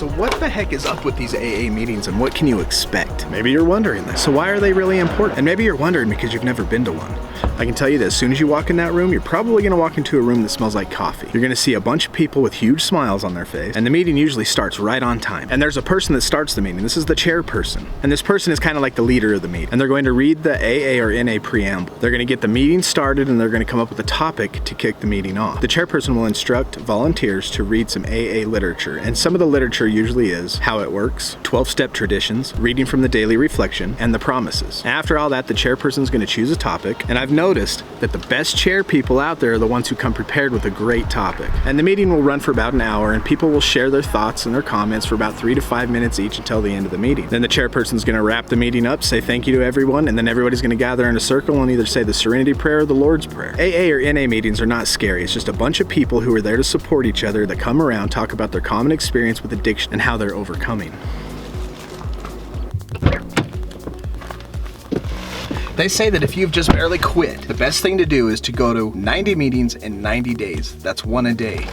So what the heck is up with these AA meetings and what can you expect? Maybe you're wondering this. So why are they really important? And maybe you're wondering because you've never been to one. I can tell you that as soon as you walk in that room, you're probably going to walk into a room that smells like coffee. You're going to see a bunch of people with huge smiles on their face, and the meeting usually starts right on time. And there's a person that starts the meeting. This is the chairperson. And this person is kind of like the leader of the meeting. And they're going to read the AA or NA preamble. They're going to get the meeting started and they're going to come up with a topic to kick the meeting off. The chairperson will instruct volunteers to read some AA literature. And some of the literature usually is how it works, 12-step traditions, reading from the daily reflection, and the promises. And after all that, the chairperson is going to choose a topic. And I've noticed that the best chair people out there are the ones who come prepared with a great topic. And the meeting will run for about an hour and people will share their thoughts and their comments for about 3 to 5 minutes each until the end of the meeting. Then the chairperson's going to wrap the meeting up, say thank you to everyone, and then everybody's going to gather in a circle and either say the Serenity Prayer or the Lord's Prayer. AA or NA meetings are not scary. It's just a bunch of people who are there to support each other that come around, talk about their common experience with addiction and how they're overcoming. They say that if you've just barely quit, the best thing to do is to go to 90 meetings in 90 days. That's one a day.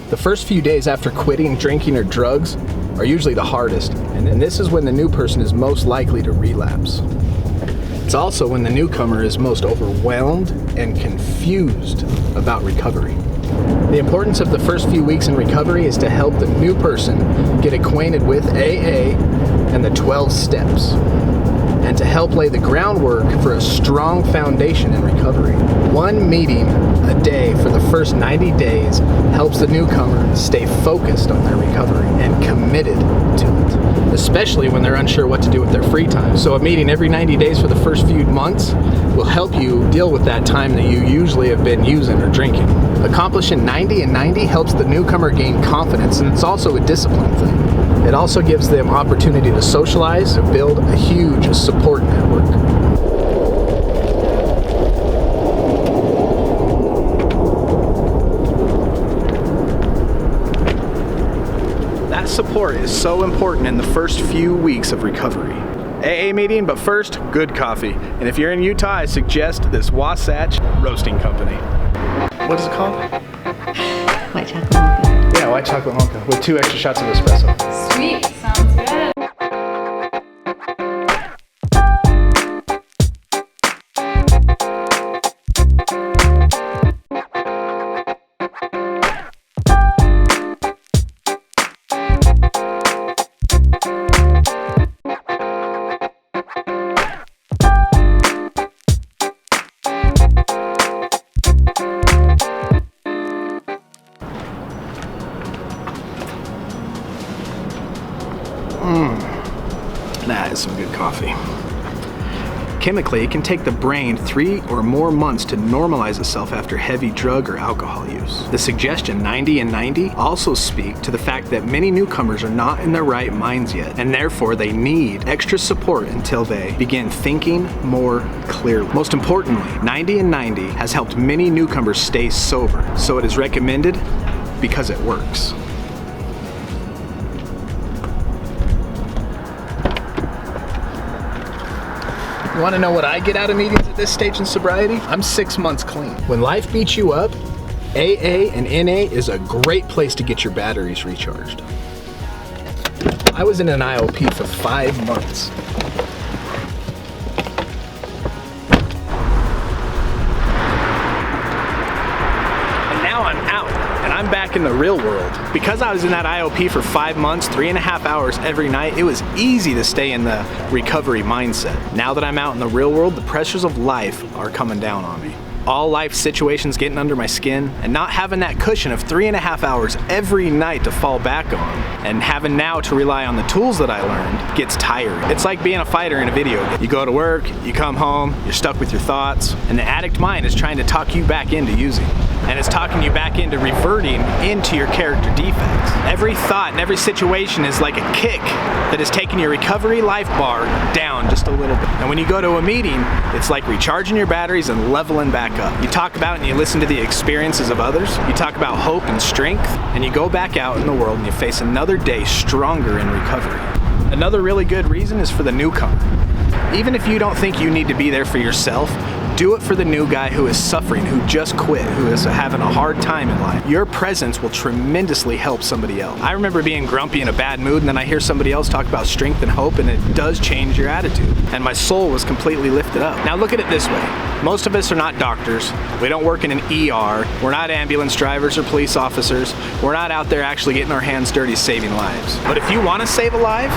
The first few days after quitting drinking or drugs are usually the hardest, and then this is when the new person is most likely to relapse. It's also when the newcomer is most overwhelmed and confused about recovery. The importance of the first few weeks in recovery is to help the new person get acquainted with AA and the 12 steps, and to help lay the groundwork for a strong foundation in recovery. One meeting a day for the first 90 days helps the newcomer stay focused on their recovery and committed to it, especially when they're unsure what to do with their free time. So a meeting every 90 days for the first few months will help you deal with that time that you usually have been using or drinking. Accomplishing 90 and 90 helps the newcomer gain confidence, and it's also a discipline thing. It also gives them opportunity to socialize and build a huge support network. That support is so important in the first few weeks of recovery. AA meeting, but first, good coffee. And if you're in Utah, I suggest this Wasatch Roasting Company. What is it called? White chocolate mocha. Yeah, white chocolate mocha with 2 extra shots of espresso. Sweet, sounds good. That is some good coffee. Chemically, it can take the brain 3 or more months to normalize itself after heavy drug or alcohol use. The suggestion 90 and 90 also speak to the fact that many newcomers are not in their right minds yet, and therefore they need extra support until they begin thinking more clearly. Most importantly, 90 and 90 has helped many newcomers stay sober, so it is recommended because it works. You want to know what I get out of meetings at this stage in sobriety? I'm 6 months clean. When life beats you up, AA and NA is a great place to get your batteries recharged. I was in an IOP for 5 months. And now I'm out, and I'm back in the real world. Because I was in that IOP for 5 months, 3.5 hours every night, it was easy to stay in the recovery mindset. Now that I'm out in the real world, the pressures of life are coming down on me. All life situations getting under my skin, and not having that cushion of 3.5 hours every night to fall back on, and having now to rely on the tools that I learned gets tiring. It's like being a fighter in a video game. You go to work, you come home, you're stuck with your thoughts, and the addict mind is trying to talk you back into using. And it's talking you back into reverting into your character defects. Every thought and every situation is like a kick that is taking your recovery life bar down just a little bit. And when you go to a meeting, it's like recharging your batteries and leveling back up. You talk about and you listen to the experiences of others. You talk about hope and strength, and you go back out in the world and you face another day stronger in recovery. Another really good reason is for the newcomer. Even if you don't think you need to be there for yourself, Do it for the new guy who is suffering, who just quit, who is having a hard time in life. Your presence will tremendously help somebody else. I remember being grumpy in a bad mood, and then I hear somebody else talk about strength and hope, and it does change your attitude. And my soul was completely lifted up. Now look at it this way. Most of us are not doctors. We don't work in an ER. We're not ambulance drivers or police officers. We're not out there actually getting our hands dirty saving lives. But if you want to save a life,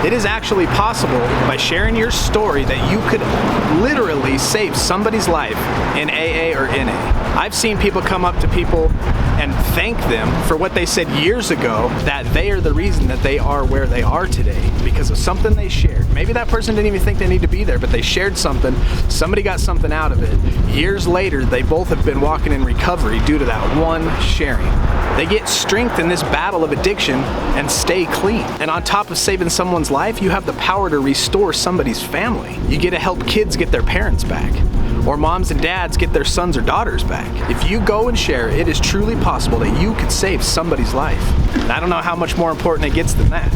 it is actually possible by sharing your story that you could literally save somebody's life in AA or NA. I've seen people come up to people and thank them for what they said years ago, that they are the reason that they are where they are today because of something they shared. Maybe that person didn't even think they need to be there, but they shared something, somebody got something out of it. Years later, they both have been walking in recovery due to that one sharing. They get strength in this battle of addiction and stay clean. And on top of saving someone's life, you have the power to restore somebody's family. You get to help kids get their parents back, or moms and dads get their sons or daughters back. If you go and share, it is truly possible that you could save somebody's life. And I don't know how much more important it gets than that.